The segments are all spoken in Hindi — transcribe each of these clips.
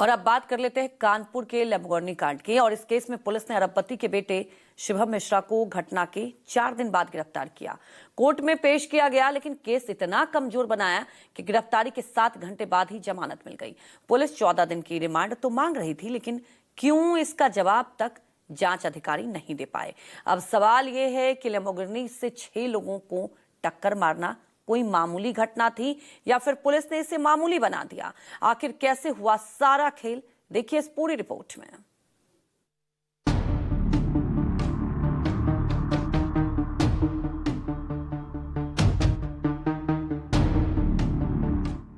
और अब बात कर लेते हैं कानपुर के लैम्बोर्गिनी कांड की। और इस केस में पुलिस ने अरबपति के बेटे शिवम मिश्रा को घटना के 4 दिन बाद गिरफ्तार किया। कोर्ट में पेश किया गया, लेकिन केस इतना कमजोर बनाया कि गिरफ्तारी के 7 घंटे बाद ही जमानत मिल गई। पुलिस 14 दिन की रिमांड तो मांग रही थी, लेकिन क्यों, इसका जवाब तक जांच अधिकारी नहीं दे पाए। अब सवाल यह है कि लैम्बोर्गिनी से 6 लोगों को टक्कर मारना कोई मामूली घटना थी या फिर पुलिस ने इसे मामूली बना दिया। आखिर कैसे हुआ सारा खेल, देखिए इस पूरी रिपोर्ट में।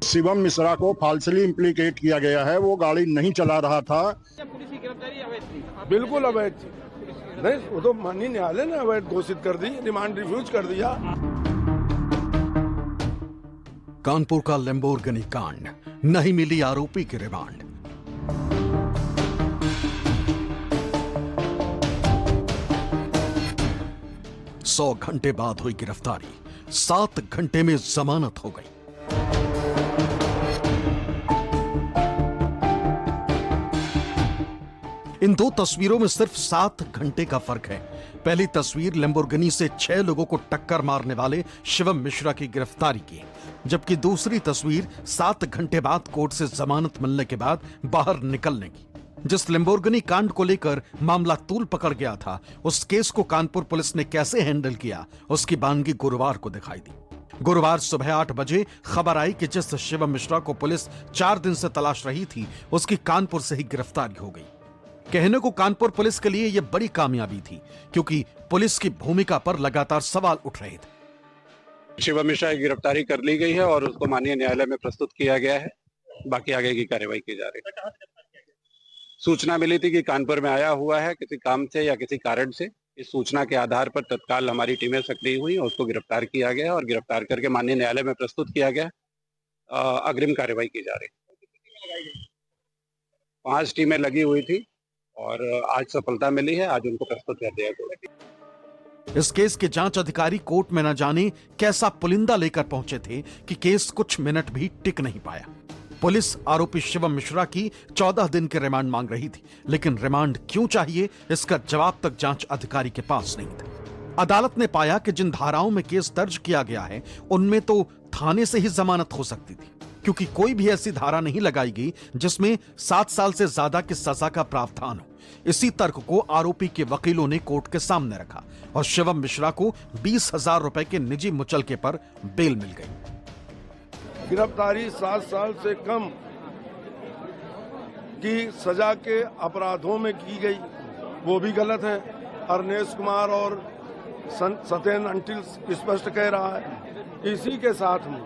शिवम मिश्रा को फाल्सली इम्प्लीकेट किया गया है। वो गाड़ी नहीं चला रहा था। पुलिस की गिरफ्तारी अवैध थी? बिल्कुल अवैध थी। नहीं, वो तो माननीय न्यायालय ने अवैध घोषित कर दी, रिमांड रिफ्यूज कर दिया। कानपुर का लैम्बोर्गिनी कांड, नहीं मिली आरोपी की रिमांड। सौ घंटे बाद हुई गिरफ्तारी, 7 घंटे में जमानत हो गई। इन दो तस्वीरों में सिर्फ 7 घंटे का फर्क है। पहली तस्वीर लैम्बोर्गिनी से 6 लोगों को टक्कर मारने वाले शिवम मिश्रा की गिरफ्तारी की, जबकि दूसरी तस्वीर 7 घंटे बाद कोर्ट से जमानत मिलने के बाद बाहर निकलने की। जिस लैम्बोर्गिनी कांड को लेकर मामला तूल पकड़ गया था, उस केस को कानपुर पुलिस ने कैसे हैंडल किया, उसकी बानगी गुरुवार को दिखाई दी। गुरुवार सुबह 8 बजे खबर आई कि जिस शिवम मिश्रा को पुलिस 4 दिन से तलाश रही थी, उसकी कानपुर से ही गिरफ्तारी हो गई। कहने को कानपुर पुलिस के लिए यह बड़ी कामयाबी थी, क्योंकि पुलिस की भूमिका पर लगातार सवाल उठ रहे थे। शिवम मिश्रा की गिरफ्तारी कर ली गई है और उसको माननीय न्यायालय में प्रस्तुत किया गया है। बाकी आगे की कार्रवाई की जा रही है। सूचना मिली थी कि कानपुर में आया हुआ है किसी काम से या किसी कारण से। इस सूचना के आधार पर तत्काल हमारी टीमें सक्रिय हुई और उसको गिरफ्तार किया गया और गिरफ्तार करके माननीय न्यायालय में प्रस्तुत किया गया। अग्रिम कार्रवाई की जा रही है। 5 टीमें लगी हुई थी और आज सफलता मिली है। आज उनको प्रस्तुत कर दिया गया। इस केस के जांच अधिकारी कोर्ट में न जाने कैसा पुलिंदा लेकर पहुंचे थे कि केस कुछ मिनट भी टिक नहीं पाया। पुलिस आरोपी शिवम मिश्रा की 14 दिन की रिमांड मांग रही थी, लेकिन रिमांड क्यों चाहिए, इसका जवाब तक जांच अधिकारी के पास नहीं था। अदालत ने पाया कि जिन धाराओं में केस दर्ज किया गया है, उनमें तो थाने से ही जमानत हो सकती थी, क्योंकि कोई भी ऐसी धारा नहीं लगाई गई जिसमें 7 साल से ज्यादा की सजा का प्रावधान हो। इसी तर्क को आरोपी के वकीलों ने कोर्ट के सामने रखा और शिवम मिश्रा को 20,000 रुपए के निजी मुचलके पर बेल मिल गई। गिरफ्तारी 7 साल से कम की सजा के अपराधों में की गई, वो भी गलत है। अर्नेश कुमार और सत्येंद्र अंटिल स्पष्ट कह रहा है। इसी के साथ में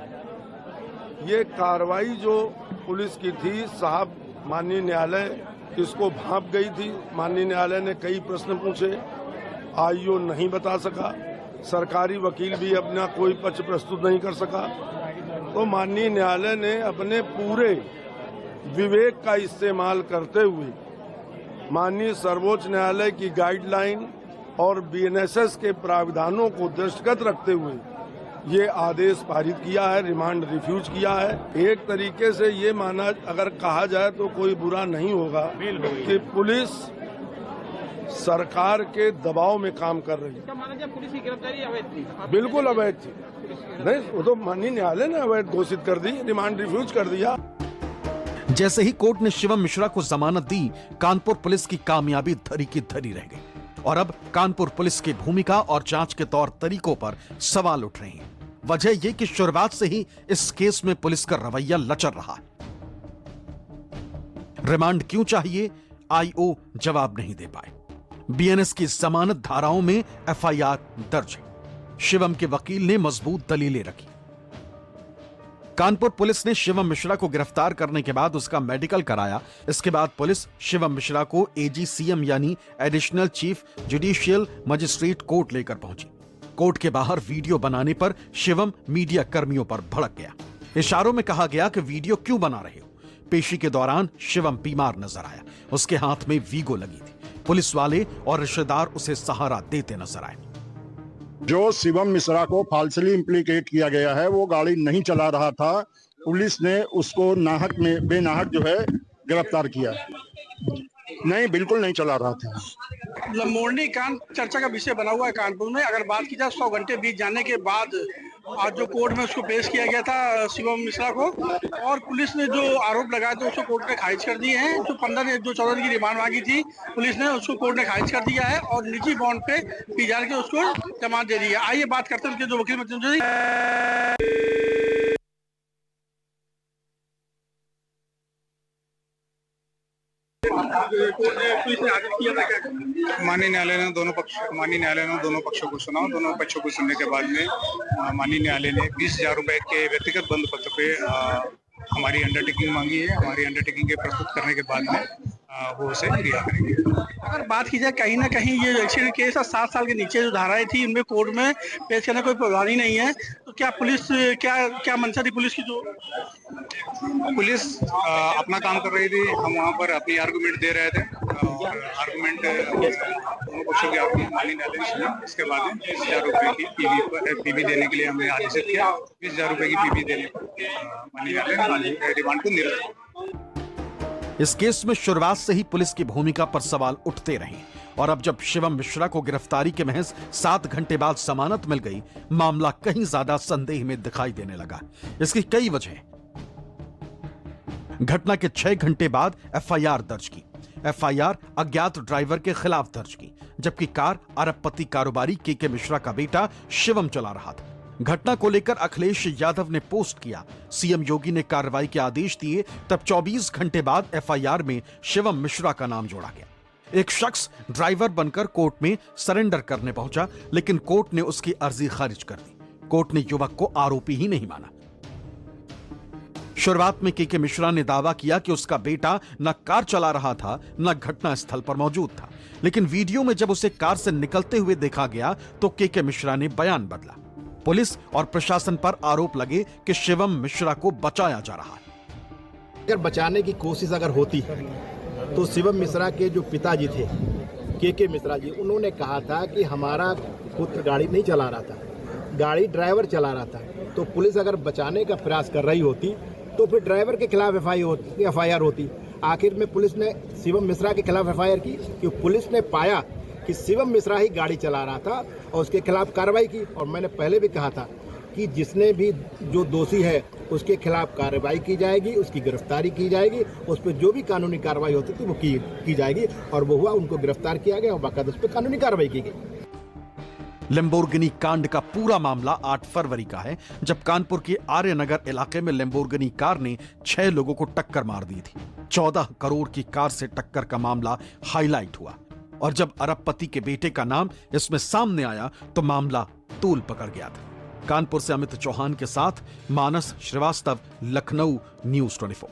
ये कार्रवाई जो पुलिस की थी, साहब माननीय न्यायालय इसको भांप गई थी। माननीय न्यायालय ने कई प्रश्न पूछे, आईओ नहीं बता सका, सरकारी वकील भी अपना कोई पक्ष प्रस्तुत नहीं कर सका। तो माननीय न्यायालय ने अपने पूरे विवेक का इस्तेमाल करते हुए माननीय सर्वोच्च न्यायालय की गाइडलाइन और बीएनएसएस के प्रावधानों को दृष्टिगत रखते हुए ये आदेश पारित किया है, रिमांड रिफ्यूज किया है। एक तरीके से ये माना, अगर कहा जाए तो कोई बुरा नहीं होगा कि पुलिस सरकार के दबाव में काम कर रही है। पुलिस की गिरफ्तारी अवैध थी? बिल्कुल अवैध थी। नहीं, वो तो माननीय न्यायालय ने अवैध घोषित कर दी, रिमांड रिफ्यूज कर दिया। जैसे ही कोर्ट ने शिवम मिश्रा को जमानत दी, कानपुर पुलिस की कामयाबी धरी की धरी रह गई। और अब कानपुर पुलिस की भूमिका और जांच के तौर तरीकों पर सवाल उठ रहे हैं। वजह यह कि शुरुआत से ही इस केस में पुलिस का रवैया लचर रहा है। रिमांड क्यों चाहिए, आईओ जवाब नहीं दे पाए। बीएनएस की जमानत धाराओं में एफआईआर दर्ज है। शिवम के वकील ने मजबूत दलीलें रखी। कानपुर पुलिस ने शिवम मिश्रा को गिरफ्तार करने के बाद उसका मेडिकल कराया। इसके बाद पुलिस शिवम मिश्रा को एजीसीएम यानी additional chief judicial magistrate court लेकर पहुंची। कोर्ट के बाहर वीडियो बनाने पर शिवम मीडिया कर्मियों पर भड़क गया। इशारों में कहा गया कि वीडियो क्यों बना रहे हो। पेशी के दौरान शिवम बीमार नजर आया, उसके हाथ में वीगो लगी थी। पुलिस वाले और रिश्तेदार उसे सहारा देते नजर आए। जो शिवम मिश्रा को फाल्सली इम्प्लीकेट किया गया है, वो गाड़ी नहीं चला रहा था। पुलिस ने उसको नाहक में बेनाहक जो है गिरफ्तार किया। नहीं, बिल्कुल नहीं चला रहा था। लंबोर्गिनी कांड चर्चा का विषय बना हुआ है कानपुर में। अगर बात की जाए 100 घंटे बीत जाने के बाद आज जो कोर्ट में उसको पेश किया गया था शिवम मिश्रा को, और पुलिस ने जो आरोप लगाए थे उसको कोर्ट ने खारिज कर दिए हैं। जो 14 दिन की रिमांड मांगी थी पुलिस ने, उसको कोर्ट ने खारिज कर दिया है और निजी बॉन्ड पे पीजार के उसको जमानत दे दी है। आइए बात करते हैं उनके जो वकील माननीय न्यायालय ने दोनों पक्षों को सुना। दोनों पक्षों को सुनने के बाद में माननीय न्यायालय ने 20,000 रुपए के व्यक्तिगत बंद पत्र पे हमारी अंडरटेकिंग मांगी है। हमारी अंडरटेकिंग के प्रस्तुत करने के बाद में वो उसे रिहा करेंगे। अगर बात की जाए कहीं ना कहीं ये एक्सीडेंट केस 7 साल के नीचे जो धाराएं थी उनमें कोर्ट में पेश करने कोई प्रावधान ही नहीं है, तो क्या पुलिस क्या मंशा थी पुलिस की? जो पुलिस अपना काम कर रही थी, हम वहाँ पर अपनी आर्गुमेंट दे रहे थे और आर्गुमेंट दोनों पक्षों के आर्गुमेंट माननीय न्यायालय ने सुना। इसके बाद में 20,000 रुपए की पीबी देने के लिए हमें आदेशित किया। 20,000 रुपए की पीबी देने पर माननीय न्यायालय ने रिमांड को निरस्त किया। इस केस में शुरुआत से ही पुलिस की भूमिका पर सवाल उठते रहे और अब जब शिवम मिश्रा को गिरफ्तारी के महज 7 घंटे बाद जमानत मिल गई, मामला कहीं ज्यादा संदेह में दिखाई देने लगा। इसकी कई वजह। घटना के 6 घंटे बाद एफआईआर दर्ज की। एफआईआर अज्ञात ड्राइवर के खिलाफ दर्ज की, जबकि कार अरबपति कारोबारी के मिश्रा का बेटा शिवम चला रहा था। घटना को लेकर अखिलेश यादव ने पोस्ट किया। सीएम योगी ने कार्रवाई के आदेश दिए, तब 24 घंटे बाद एफआईआर में शिवम मिश्रा का नाम जोड़ा गया। एक शख्स ड्राइवर बनकर कोर्ट में सरेंडर करने पहुंचा, लेकिन कोर्ट ने उसकी अर्जी खारिज कर दी। कोर्ट ने युवक को आरोपी ही नहीं माना। शुरुआत में के मिश्रा ने दावा किया कि उसका बेटा न कार चला रहा था न घटना स्थल पर मौजूद था, लेकिन वीडियो में जब उसे कार से निकलते हुए देखा गया तो के मिश्रा ने बयान बदला। पुलिस और प्रशासन पर आरोप लगे कि शिवम मिश्रा को बचाया जा रहा है। अगर बचाने की कोशिश अगर होती है तो शिवम मिश्रा के जो पिताजी थे के मिश्रा जी, उन्होंने कहा था कि हमारा पुत्र गाड़ी नहीं चला रहा था, गाड़ी ड्राइवर चला रहा था। तो पुलिस अगर बचाने का प्रयास कर रही होती तो फिर ड्राइवर के खिलाफ एफआईआर होती। आखिर में पुलिस ने शिवम मिश्रा के खिलाफ एफआईआर की कि पुलिस ने पाया कि शिवम मिश्रा ही गाड़ी चला रहा था और उसके खिलाफ कार्रवाई की। और मैंने पहले भी कहा था कि जिसने भी जो दोषी है उसके खिलाफ कार्रवाई की जाएगी, उसकी गिरफ्तारी की जाएगी, उस पर जो भी कानूनी कार्रवाई होती थी वो की जाएगी। और वो हुआ, उनको गिरफ्तार किया गया और बाकायदा उस पर कानूनी कार्रवाई की गई। लैम्बोर्गिनी कांड का पूरा मामला 8 फरवरी का है, जब कानपुर के आर्यनगर इलाके में लैम्बोर्गिनी कार ने 6 लोगों को टक्कर मार दी थी। 14 करोड़ की कार से टक्कर का मामला हाईलाइट हुआ और जब अरबपति के बेटे का नाम इसमें सामने आया तो मामला तूल पकड़ गया था। कानपुर से अमित चौहान के साथ मानस श्रीवास्तव, लखनऊ, न्यूज़ 24।